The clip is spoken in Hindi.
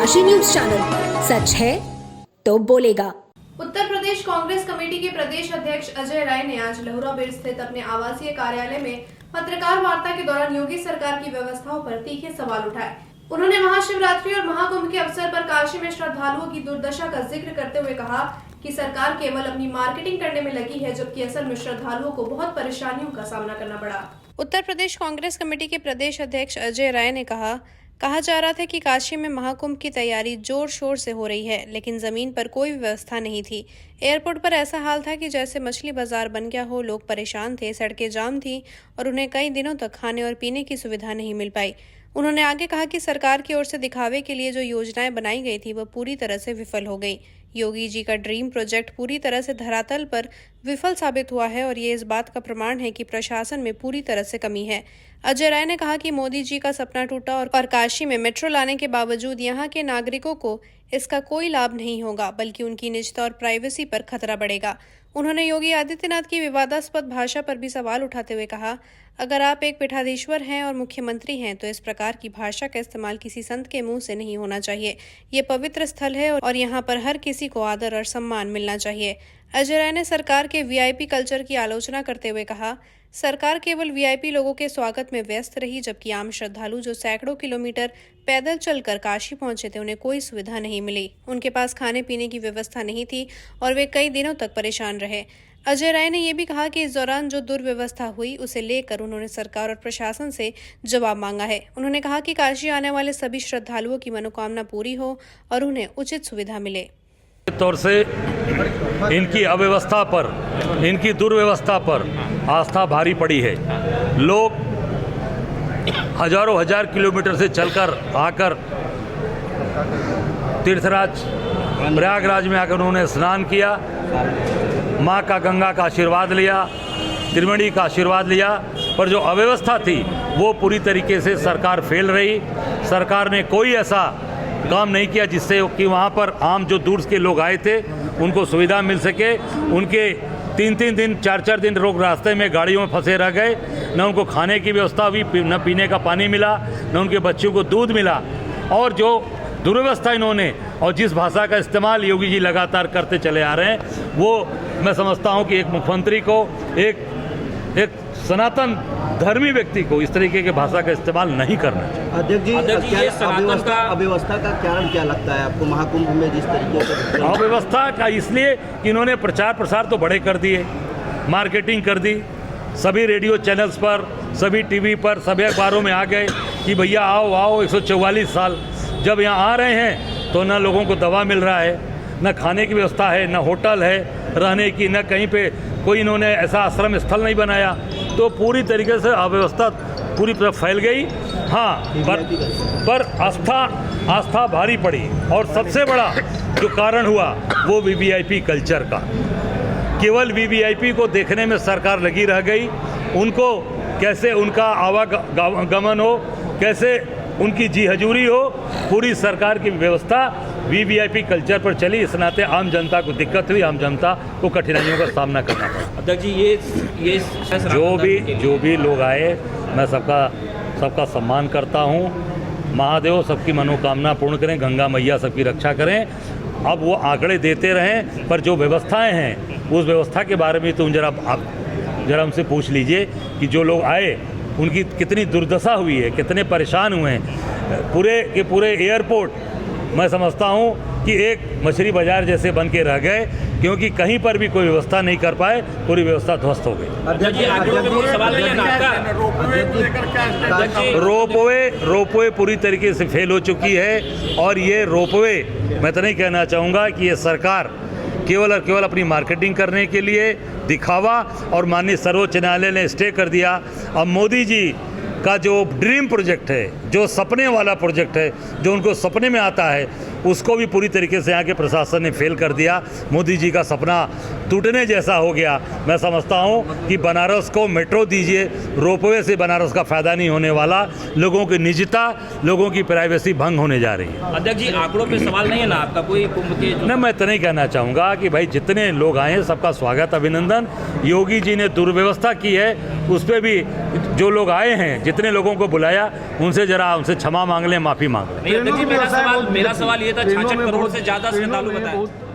काशी न्यूज चैनल, सच है तो बोलेगा। उत्तर प्रदेश कांग्रेस कमेटी के प्रदेश अध्यक्ष अजय राय ने आज लहुराबेड़ स्थित अपने आवासीय कार्यालय में पत्रकार वार्ता के दौरान योगी सरकार की व्यवस्थाओं पर तीखे सवाल उठाए। उन्होंने महाशिवरात्रि और महाकुंभ के अवसर पर काशी में श्रद्धालुओं की दुर्दशा का जिक्र करते हुए कहा कि सरकार केवल अपनी मार्केटिंग करने में लगी है, जबकि असल में श्रद्धालुओं को बहुत परेशानियों का सामना करना पड़ा। उत्तर प्रदेश कांग्रेस कमेटी के प्रदेश अध्यक्ष अजय राय ने कहा जा रहा था कि काशी में महाकुंभ की तैयारी जोर शोर से हो रही है, लेकिन जमीन पर कोई व्यवस्था नहीं थी। एयरपोर्ट पर ऐसा हाल था कि जैसे मछली बाजार बन गया हो। लोग परेशान थे, सड़कें जाम थी और उन्हें कई दिनों तक खाने और पीने की सुविधा नहीं मिल पाई। उन्होंने आगे कहा कि सरकार की ओर से दिखावे के लिए जो योजनाएं बनाई गई थी वह पूरी तरह से विफल हो गई। योगी जी का ड्रीम प्रोजेक्ट पूरी तरह से धरातल पर विफल साबित हुआ है और ये इस बात का प्रमाण है कि प्रशासन में पूरी तरह से कमी है। अजय राय ने कहा कि मोदी जी का सपना टूटा और काशी में मेट्रो लाने के बावजूद यहाँ के नागरिकों को इसका कोई लाभ नहीं होगा, बल्कि उनकी निजता और प्राइवेसी पर खतरा बढ़ेगा। उन्होंने योगी आदित्यनाथ की विवादास्पद भाषा पर भी सवाल उठाते हुए कहा, अगर आप एक पीठाधीश्वर हैं और मुख्यमंत्री हैं तो इस प्रकार की भाषा का इस्तेमाल किसी संत के मुंह से नहीं होना चाहिए। ये पवित्र स्थल है और यहाँ पर हर किसी को आदर और सम्मान मिलना चाहिए। अजय राय ने सरकार के वीआईपी कल्चर की आलोचना करते हुए कहा, सरकार केवल वीआईपी लोगों के स्वागत में व्यस्त रही, जबकि आम श्रद्धालु जो सैकड़ों किलोमीटर पैदल चलकर काशी पहुंचे थे उन्हें कोई सुविधा नहीं मिली। उनके पास खाने पीने की व्यवस्था नहीं थी और वे कई दिनों तक परेशान रहे। अजय राय ने यह भी कहा कि इस दौरान जो दुर्व्यवस्था हुई उसे लेकर उन्होंने सरकार और प्रशासन से जवाब मांगा है। उन्होंने कहा कि काशी आने वाले सभी श्रद्धालुओं की मनोकामना पूरी हो और उन्हें उचित सुविधा मिले। तौर से इनकी अव्यवस्था पर, इनकी दुर्व्यवस्था पर आस्था भारी पड़ी है। लोग हजारों हजार किलोमीटर से चलकर आकर तीर्थराज प्रयागराज में आकर उन्होंने स्नान किया, माँ का गंगा का आशीर्वाद लिया, त्रिवेणी का आशीर्वाद लिया, पर जो अव्यवस्था थी वो पूरी तरीके से सरकार फेल रही। सरकार ने कोई ऐसा काम नहीं किया जिससे कि वहाँ पर आम जो दूर के लोग आए थे उनको सुविधा मिल सके। उनके 3-3 दिन 4-4 दिन लोग रास्ते में गाड़ियों में फंसे रह गए। न उनको खाने की व्यवस्था हुई, न पीने का पानी मिला, न उनके बच्चों को दूध मिला। और जो दुर्व्यवस्था इन्होंने और जिस भाषा का इस्तेमाल योगी जी लगातार करते चले आ रहे हैं, वो मैं समझता हूँ कि एक मुख्यमंत्री को, एक सनातन धर्मी व्यक्ति को इस तरीके के भाषा का इस्तेमाल नहीं करना चाहिए। अध्यक्ष जी, ये अव्यवस्था का कारण क्या लगता है आपको महाकुंभ में जिस तरीके से? अव्यवस्था का इसलिए कि इन्होंने प्रचार प्रसार तो बड़े कर दिए, मार्केटिंग कर दी, सभी रेडियो चैनल्स पर, सभी टीवी पर, सभी अखबारों में आ गए कि भैया आओ आओ। 144 साल जब यहाँ आ रहे हैं तो न लोगों को दवा मिल रहा है, न खाने की व्यवस्था है, न होटल है रहने की, न कहीं पे कोई इन्होंने ऐसा आश्रम स्थल नहीं बनाया। तो पूरी तरीके से अव्यवस्था पूरी तरह फैल गई। हाँ, पर आस्था भारी पड़ी और सबसे बड़ा जो कारण हुआ वो वीवीआईपी कल्चर का। केवल वीवीआईपी को देखने में सरकार लगी रह गई। उनको कैसे उनका आवागमन हो, कैसे उनकी जी हजूरी हो, पूरी सरकार की व्यवस्था वीवीआईपी कल्चर पर चली। इस नाते आम जनता को दिक्कत हुई, आम जनता को कठिनाइयों का सामना करना पड़ा। अध्यक्ष जी, ये जो भी लोग आए, मैं सबका सम्मान करता हूँ। महादेव सबकी मनोकामना पूर्ण करें, गंगा मैया सबकी रक्षा करें। अब वो आंकड़े देते रहें, पर जो व्यवस्थाएं हैं उस व्यवस्था के बारे में तुम जरा हमसे पूछ लीजिए कि जो लोग आए उनकी कितनी दुर्दशा हुई है, कितने परेशान हुए हैं। पूरे के पूरे एयरपोर्ट मैं समझता हूँ कि एक मछली बाजार जैसे बन के रह गए, क्योंकि कहीं पर भी कोई व्यवस्था नहीं कर पाए, पूरी व्यवस्था ध्वस्त हो गई। रोपवे पूरी तरीके से फेल हो चुकी है और ये रोपवे, मैं तो नहीं कहना चाहूँगा कि ये सरकार केवल और केवल अपनी मार्केटिंग करने के लिए दिखावा, और माननीय सर्वोच्च न्यायालय ने स्टे कर दिया। अब मोदी जी का जो ड्रीम प्रोजेक्ट है, जो सपने वाला प्रोजेक्ट है, जो उनको सपने में आता है, उसको भी पूरी तरीके से यहाँ के प्रशासन ने फेल कर दिया। मोदी जी का सपना टूटने जैसा हो गया। मैं समझता हूँ कि बनारस को मेट्रो दीजिए, रोपवे से बनारस का फ़ायदा नहीं होने वाला। लोगों की निजता, लोगों की प्राइवेसी भंग होने जा रही है। अध्यक्ष जी, आंकड़ों पे सवाल नहीं है ना आपका कोई कुंभ के? नहीं, मैं तो नहीं कहना चाहूँगा कि भाई जितने लोग आए हैं सबका स्वागत, अभिनंदन। योगी जी ने दुर्व्यवस्था की है, उस पर भी जो लोग आए हैं, जितने लोगों को बुलाया, उनसे जरा उनसे क्षमा मांग लें, माफ़ी मांग लें। नहीं, अध्यक्ष जी, मेरा सवाल ये था, 66 करोड़ से ज़्यादा श्रद्धालु बताए।